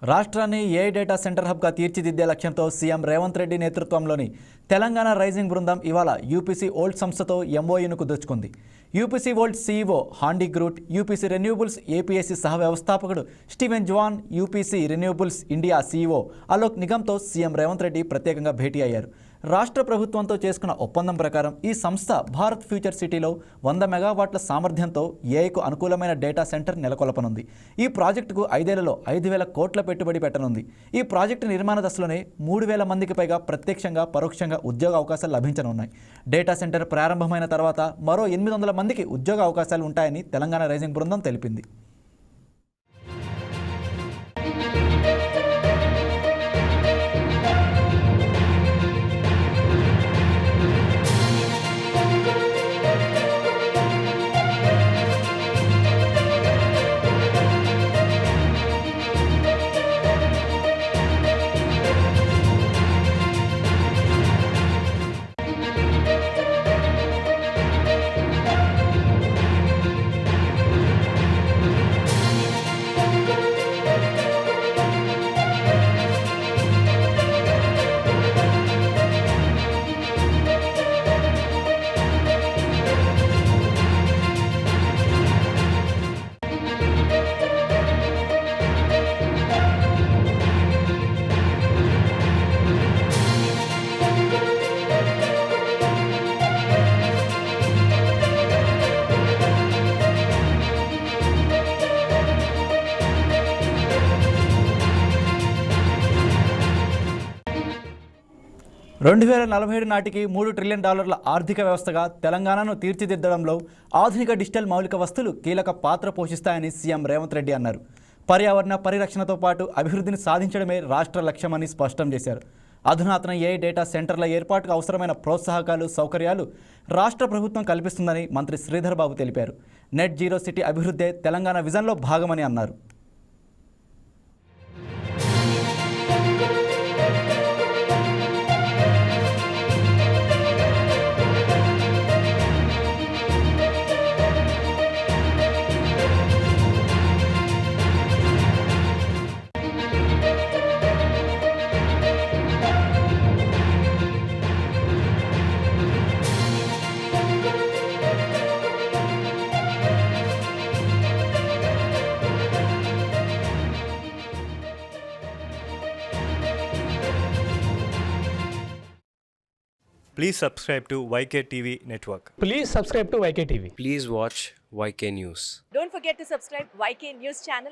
రాష్ట్రాన్ని AI data centre హబ్గా తీర్చిదిద్దే లక్ష్యంతో సీఎం రేవంత్ రెడ్డి నేతృత్వంలోని తెలంగాణ రైజింగ్ బృందం ఇవాళ యూపీసీ ఓల్డ్ సంస్థతో ఎంఓయూను కుదుర్చుకుంది. UPC old CEO Handy Groot, UPC renewables APSC సహ వ్యవస్థాపకుడు Steven Javan, UPC renewables India CEO Alok నిగమ్తో సీఎం రేవంత్ రెడ్డి ప్రత్యేకంగా భేటీ అయ్యారు. రాష్ట్ర ప్రభుత్వంతో చేసుకున్న ఒప్పందం ప్రకారం ఈ సంస్థ భారత్ ఫ్యూచర్ సిటీలో 100 మెగావాట్ల సామర్థ్యంతో ఏఐకు అనుకూలమైన డేటా సెంటర్ నెలకొల్పనుంది. ఈ ప్రాజెక్టుకు 5 ఏళ్లలో 5,000 కోట్ల పెట్టుబడి పెట్టనుంది. ఈ ప్రాజెక్టు నిర్మాణ దశలోనే 3,000 మందికి పైగా ప్రత్యక్షంగా పరోక్షంగా ఉద్యోగ అవకాశాలు లభించనున్నాయి. డేటా సెంటర్ ప్రారంభమైన తర్వాత మరో 800 మందికి ఉద్యోగ అవకాశాలు ఉంటాయని తెలంగాణ రైజింగ్ బృందం తెలిపింది. 2047 నాటికి $3 ట్రిలియన్ ఆర్థిక వ్యవస్థగా తెలంగాణను తీర్చిదిద్దడంలో ఆధునిక డిజిటల్ మౌలిక వస్తువులు కీలక పాత్ర పోషిస్తాయని సీఎం రేవంత్ రెడ్డి అన్నారు. పర్యావరణ పరిరక్షణతో పాటు అభివృద్ధిని సాధించడమే రాష్ట్ర లక్ష్యమని స్పష్టం చేశారు. అధునాతన ఏఐ డేటా సెంటర్ల ఏర్పాటుకు అవసరమైన ప్రోత్సాహకాలు, సౌకర్యాలు రాష్ట్ర ప్రభుత్వం కల్పిస్తుందని మంత్రి శ్రీధర్ బాబు తెలిపారు. నెట్ జీరో సిటీ అభివృద్ధే తెలంగాణ విజన్లో భాగమని అన్నారు. Please subscribe to YK TV Network. Please subscribe to YK TV. Please watch YK News. Don't forget to subscribe YK News channel.